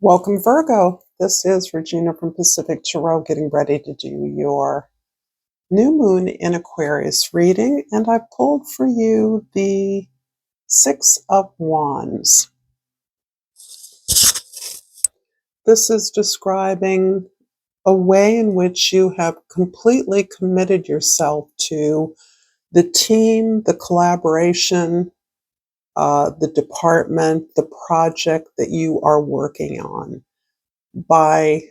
Welcome, Virgo. This is Regina from Pacific Tarot getting ready to do your new moon in Aquarius reading, and I pulled for you the Six of Wands. This is describing a way in which you have completely committed yourself to the team, the collaboration, the department, the project that you are working on. By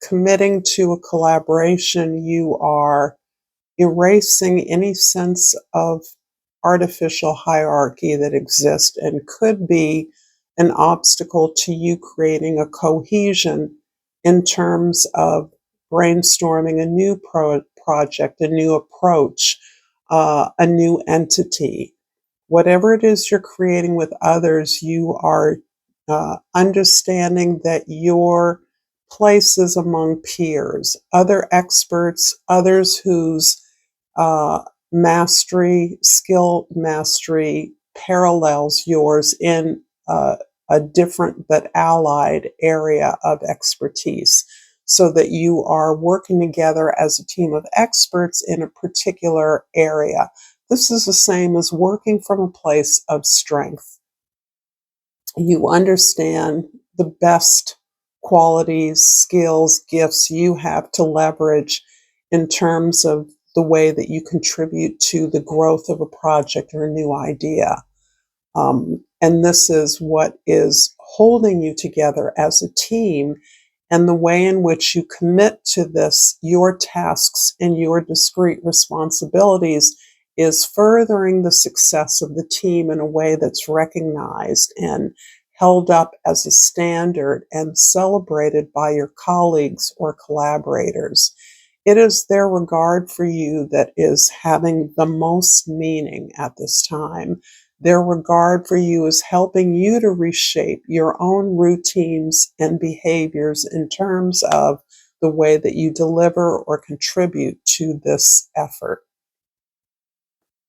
committing to a collaboration, you are erasing any sense of artificial hierarchy that exists and could be an obstacle to you creating a cohesion in terms of brainstorming a new project, a new approach, a new entity. Whatever it is you're creating with others, you are understanding that your place is among peers, other experts, others whose uh, skill mastery parallels yours in a different but allied area of expertise, so that you are working together as a team of experts in a particular area. This is the same as working from a place of strength. You understand the best qualities, skills, gifts you have to leverage in terms of the way that you contribute to the growth of a project or a new idea. And this is what is holding you together as a team, and the way in which you commit to this, your tasks and your discrete responsibilities, is furthering the success of the team in a way that's recognized and held up as a standard and celebrated by your colleagues or collaborators. It is their regard for you that is having the most meaning at this time. Their regard for you is helping you to reshape your own routines and behaviors in terms of the way that you deliver or contribute to this effort.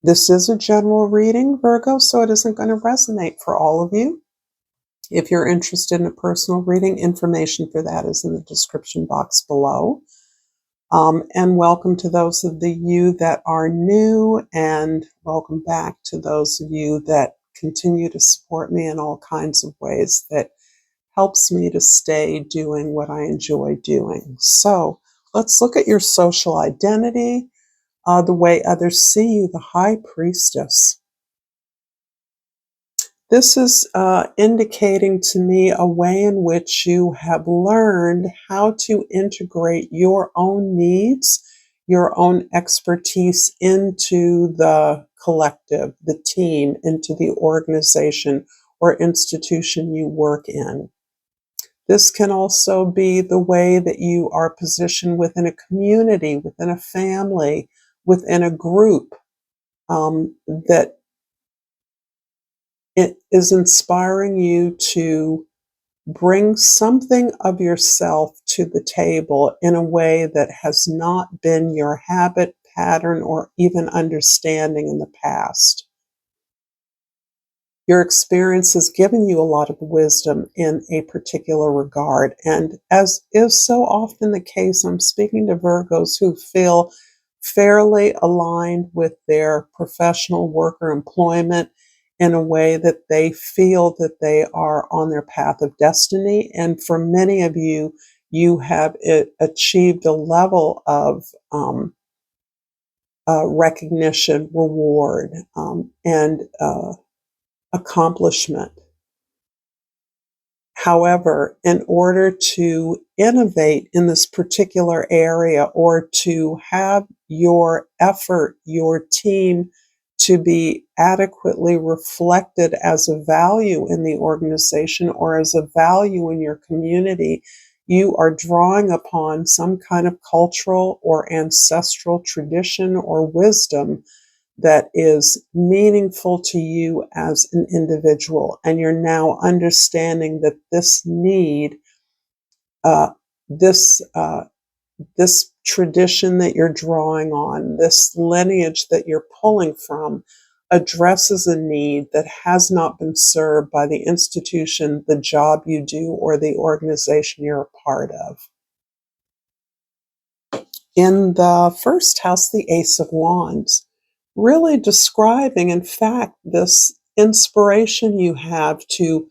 This is a general reading, Virgo, so it isn't going to resonate for all of you. If you're interested in a personal reading, information for that is in the description box below. And welcome to those of you that are new, and welcome back to those of you that continue to support me in all kinds of ways that helps me to stay doing what I enjoy doing. So let's look at your social identity, the way others see you, the High Priestess. This is indicating to me a way in which you have learned how to integrate your own needs, your own expertise into the collective, the team, into the organization or institution you work in. This can also be the way that you are positioned within a community, within a family, within a group, that it is inspiring you to bring something of yourself to the table in a way that has not been your habit, pattern, or even understanding in the past. Your experience has given you a lot of wisdom in a particular regard. And as is so often the case, I'm speaking to Virgos who feel fairly aligned with their professional work or employment in a way that they feel that they are on their path of destiny. And for many of you, you have achieved a level of recognition, reward, and accomplishment. However, in order to innovate in this particular area, or to have your effort, your team, to be adequately reflected as a value in the organization or as a value in your community, you are drawing upon some kind of cultural or ancestral tradition or wisdom that is meaningful to you as an individual. And you're now understanding that this need, uh, this, uh, this tradition that you're drawing on, this lineage that you're pulling from, addresses a need that has not been served by the institution, the job you do, or the organization you're a part of. In the first house, the Ace of Wands, really describing, in fact, this inspiration you have to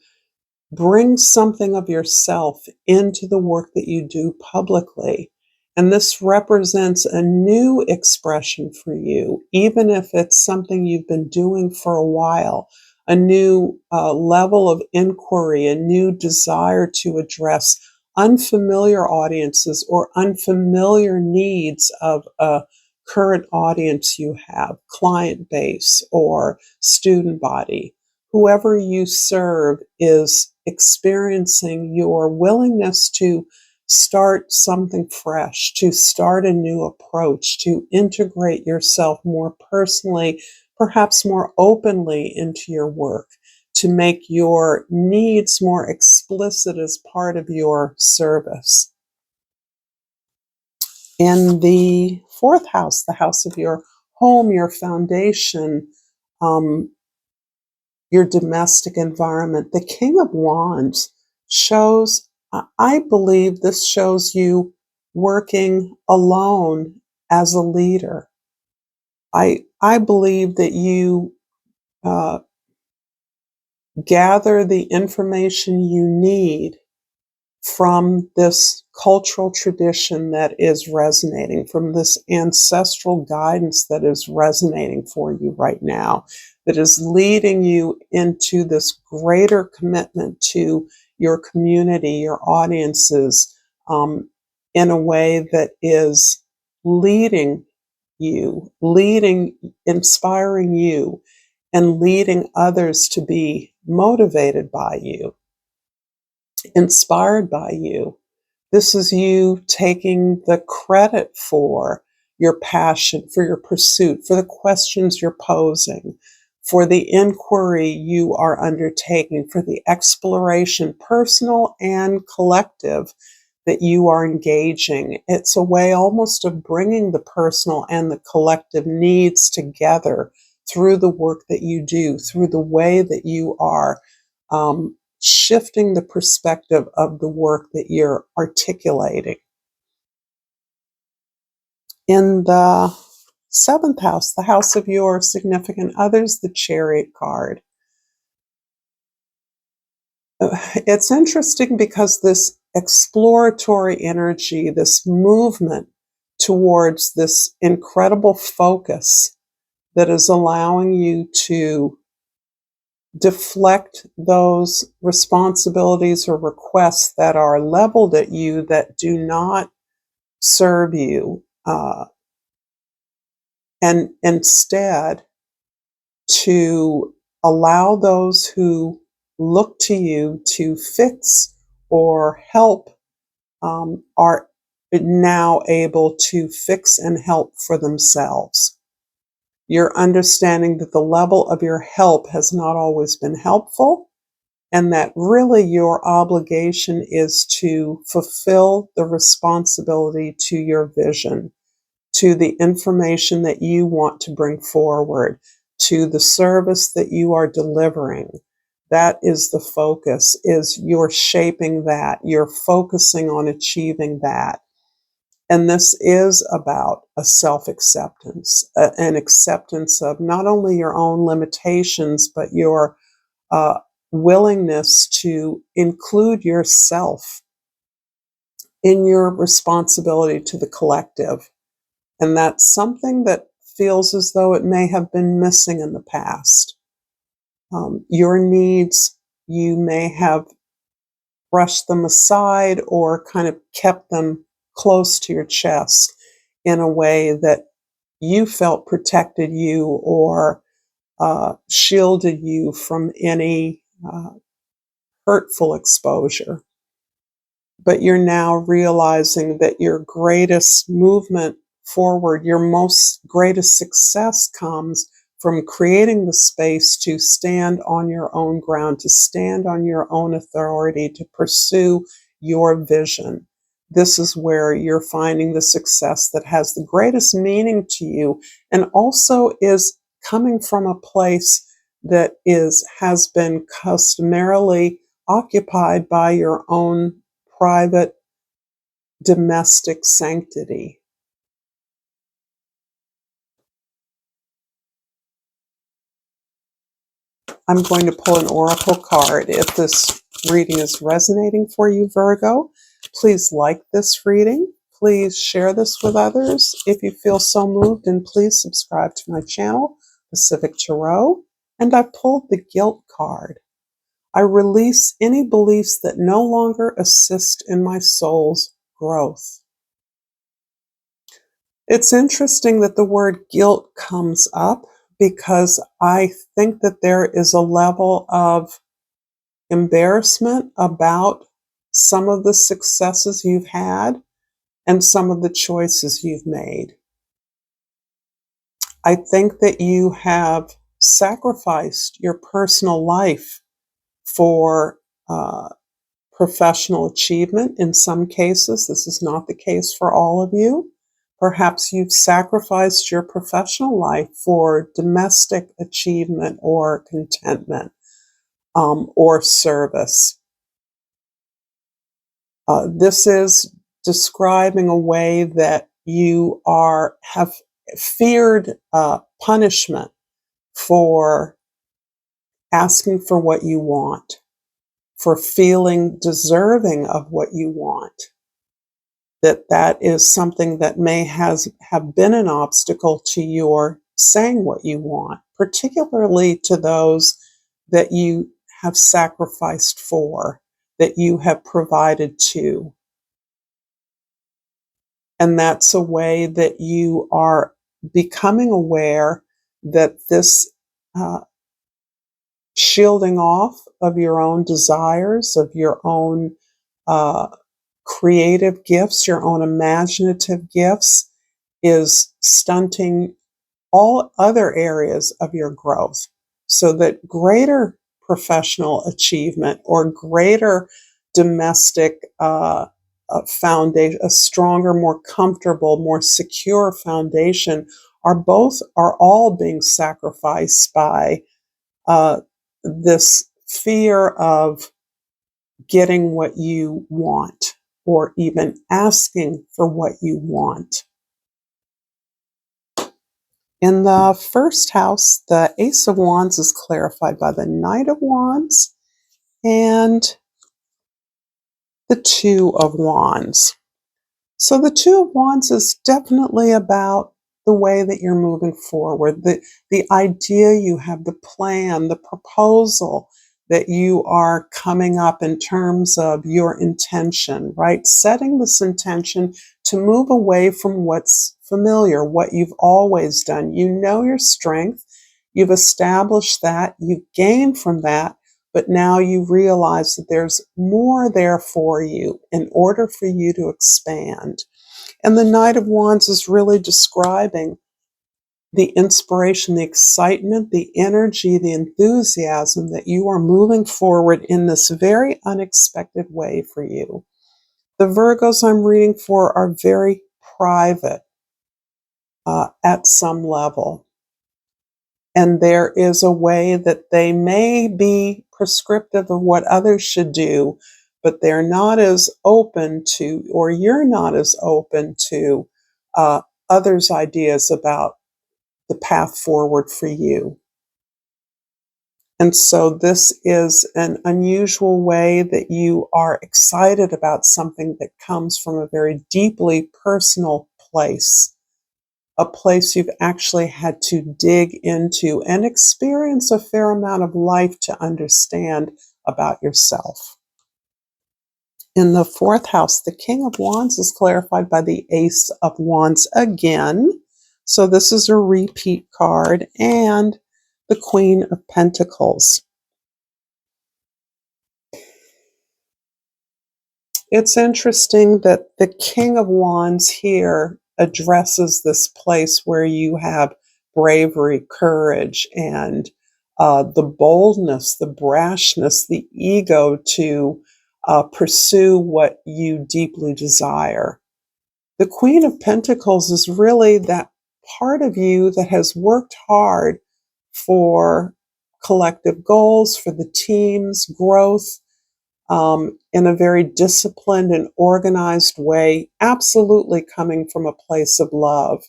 bring something of yourself into the work that you do publicly. And this represents a new expression for you, even if it's something you've been doing for a while, a new level of inquiry, a new desire to address unfamiliar audiences or unfamiliar needs of a current audience you have, client base or student body. Whoever you serve is experiencing your willingness to start something fresh, to start a new approach, to integrate yourself more personally, perhaps more openly into your work, to make your needs more explicit as part of your service. In the fourth house, the house of your home, your foundation, your domestic environment. The King of Wands shows, I believe this shows you working alone as a leader. I believe that you gather the information you need from this cultural tradition that is resonating, from this ancestral guidance that is resonating for you right now, that is leading you into this greater commitment to your community, your audiences, in a way that is leading you, inspiring you, and leading others to be motivated by you, inspired by you. This is you taking the credit for your passion, for your pursuit, for the questions you're posing, for the inquiry you are undertaking, for the exploration, personal and collective, that you are engaging. It's a way almost of bringing the personal and the collective needs together through the work that you do, through the way that you are shifting the perspective of the work that you're articulating. In the seventh house, the house of your significant others, the Chariot card. It's interesting because this exploratory energy, this movement towards this incredible focus that is allowing you to deflect those responsibilities or requests that are leveled at you that do not serve you, and instead to allow those who look to you to fix or help, are now able to fix and help for themselves. You're understanding that the level of your help has not always been helpful, and that really your obligation is to fulfill the responsibility to your vision, to the information that you want to bring forward, to the service that you are delivering. That is the focus, is you're shaping that, you're focusing on achieving that. And this is about a self-acceptance, an acceptance of not only your own limitations, but your willingness to include yourself in your responsibility to the collective. And that's something that feels as though it may have been missing in the past. Your needs, you may have brushed them aside or kind of kept them close to your chest in a way that you felt protected you or shielded you from any hurtful exposure. But you're now realizing that your greatest movement forward, your most greatest success comes from creating the space to stand on your own ground, to stand on your own authority, to pursue your vision. This is where you're finding the success that has the greatest meaning to you and also is coming from a place that has been customarily occupied by your own private domestic sanctity. I'm going to pull an oracle card. If this reading is resonating for you, Virgo, please like this reading. Please share this with others. If you feel so moved, and please subscribe to my channel, Pacific Tarot. And I pulled the guilt card. I release any beliefs that no longer assist in my soul's growth. It's interesting that the word guilt comes up because I think that there is a level of embarrassment about some of the successes you've had and some of the choices you've made. I think that you have sacrificed your personal life for professional achievement in some cases. This is not the case for all of you. Perhaps you've sacrificed your professional life for domestic achievement or contentment or service. This is describing a way that you have feared punishment for asking for what you want, for feeling deserving of what you want. That is something that may have been an obstacle to your saying what you want, particularly to those that you have sacrificed for, that you have provided to. And that's a way that you are becoming aware that this shielding off of your own desires, of your own creative gifts, your own imaginative gifts, is stunting all other areas of your growth, so that greater professional achievement or greater domestic foundation, a stronger, more comfortable, more secure foundation, are all being sacrificed by this fear of getting what you want, or even asking for what you want. In the first house, the Ace of Wands is clarified by the Knight of Wands and the Two of Wands. So the Two of Wands is definitely about the way that you're moving forward, the idea you have, the plan, the proposal that you are coming up in terms of your intention, right? Setting this intention to move away from what's familiar, what you've always done. You know your strength, you've established that, you've gained from that, but now you realize that there's more there for you in order for you to expand. And the Knight of Wands is really describing the inspiration, the excitement, the energy, the enthusiasm that you are moving forward in this very unexpected way for you. The Virgos I'm reading for are very private at some level. And there is a way that they may be prescriptive of what others should do, but they're not as open to, or you're not as open to, others' ideas about the path forward for you. And so this is an unusual way that you are excited about something that comes from a very deeply personal place, a place you've actually had to dig into and experience a fair amount of life to understand about yourself. In the fourth house, the King of Wands is clarified by the Ace of Wands again. So this is a repeat card, and the Queen of Pentacles. It's interesting that the King of Wands here addresses this place where you have bravery, courage, and the boldness, the brashness, the ego to pursue what you deeply desire. The Queen of Pentacles is really that part of you that has worked hard for collective goals, for the team's growth, in a very disciplined and organized way, absolutely coming from a place of love.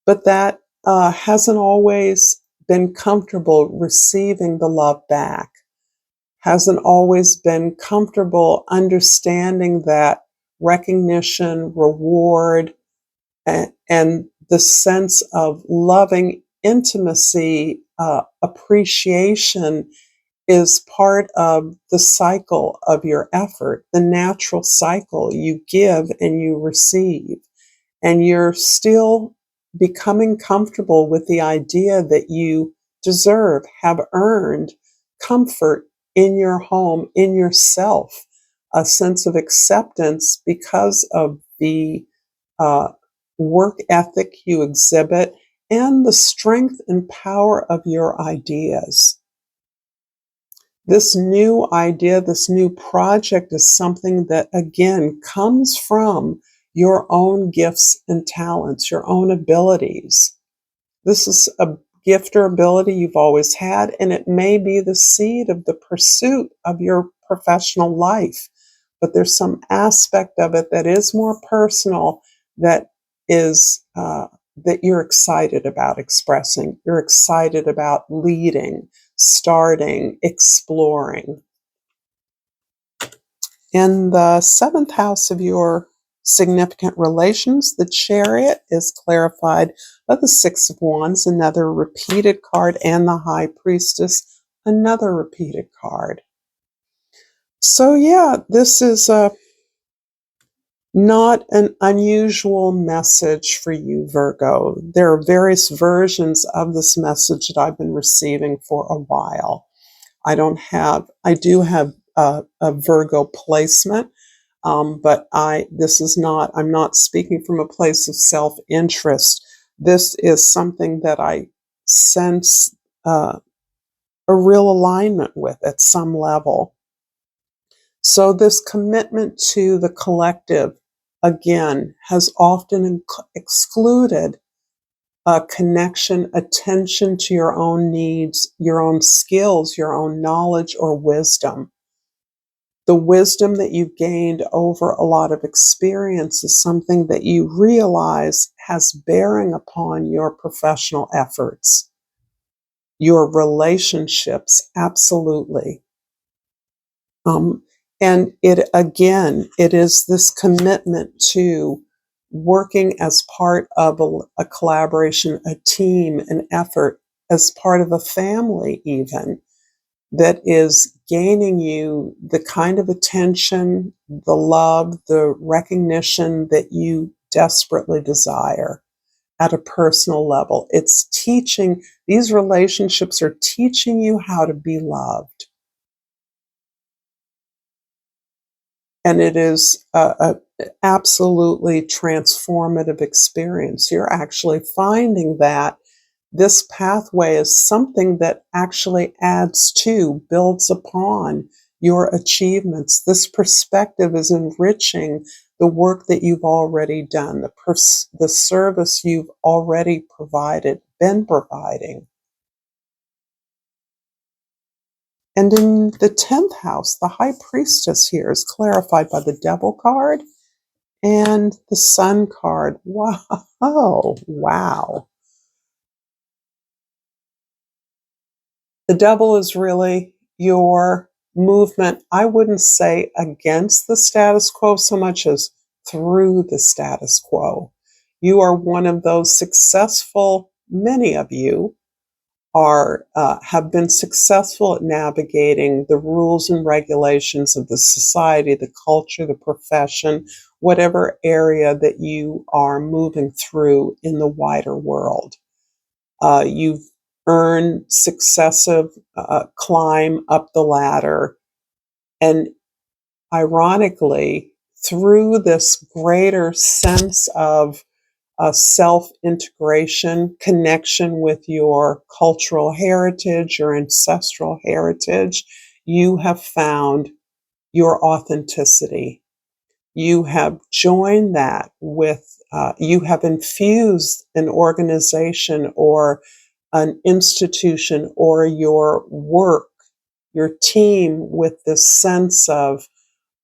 But that hasn't always been comfortable receiving the love back, hasn't always been comfortable understanding that recognition, reward, and the sense of loving intimacy, appreciation is part of the cycle of your effort, the natural cycle. You give and you receive. And you're still becoming comfortable with the idea that you deserve, have earned comfort in your home, in yourself, a sense of acceptance because of the uh, work ethic you exhibit and the strength and power of your ideas. This new idea, this new project is something that, again, comes from your own gifts and talents, your own abilities. This is a gift or ability you've always had, and it may be the seed of the pursuit of your professional life. But there's some aspect of it that is more personal, that is that you're excited about expressing, you're excited about leading, starting, exploring. In the seventh house of your significant relations, the Chariot is clarified by the Six of Wands, another repeated card, and the High Priestess, another repeated card. So yeah, this is not an unusual message for you, Virgo. There are various versions of this message that I've been receiving for a while. I do have a Virgo placement, but I'm not speaking from a place of self-interest. This is something that I sense a real alignment with at some level. So this commitment to the collective, again, has often excluded a connection, attention to your own needs, your own skills, your own knowledge or wisdom. The wisdom that you've gained over a lot of experience is something that you realize has bearing upon your professional efforts, your relationships, absolutely. And it is this commitment to working as part of a collaboration, a team, an effort, as part of a family even, that is gaining you the kind of attention, the love, the recognition that you desperately desire at a personal level. It's teaching, these relationships are teaching you how to be loved. And it is a absolutely transformative experience. You're actually finding that this pathway is something that actually adds to, builds upon your achievements. This perspective is enriching the work that you've already done, the service you've already been providing. And in the 10th house, the High Priestess here is clarified by the Devil card and the Sun card. Wow. Oh, wow. The Devil is really your movement, I wouldn't say against the status quo so much as through the status quo. You are one of those successful, many of you have been successful at navigating the rules and regulations of the society, the culture, the profession, whatever area that you are moving through in the wider world. You've earned successive climb up the ladder, and ironically, through this greater sense of self-integration, connection with your cultural heritage, your ancestral heritage, you have found your authenticity. You have joined that with, you have infused an organization or an institution or your work, your team, with this sense of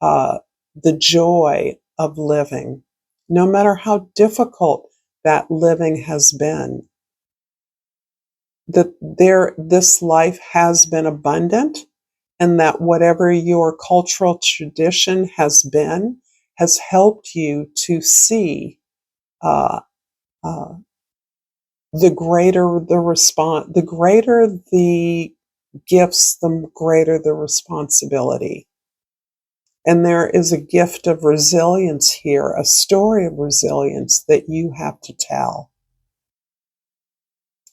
the joy of living, no matter how difficult that living has been. That this life has been abundant, and that whatever your cultural tradition has helped you to see uh, uh, the greater the response, the greater the gifts, the greater the responsibility. And there is a gift of resilience here, a story of resilience that you have to tell.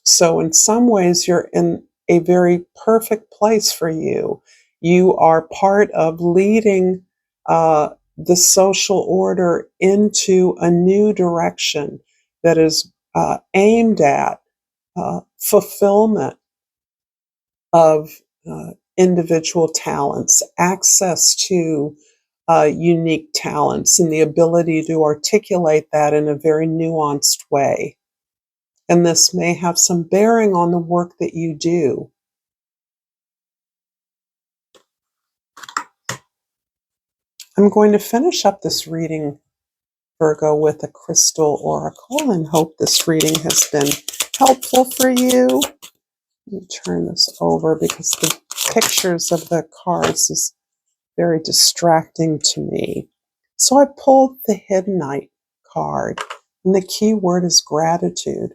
So in some ways, you're in a very perfect place for you. You are part of leading the social order into a new direction that is aimed at fulfillment of individual talents, access to unique talents, and the ability to articulate that in a very nuanced way. And this may have some bearing on the work that you do. I'm going to finish up this reading, Virgo, with a crystal oracle, and hope this reading has been helpful for you. Let me turn this over because the pictures of the cards is very distracting to me. So I pulled the Hidden Knight card, and the key word is gratitude.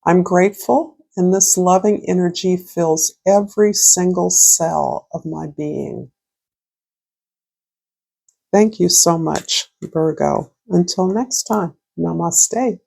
I'm grateful, and this loving energy fills every single cell of my being. Thank you so much, Virgo. Until next time, namaste.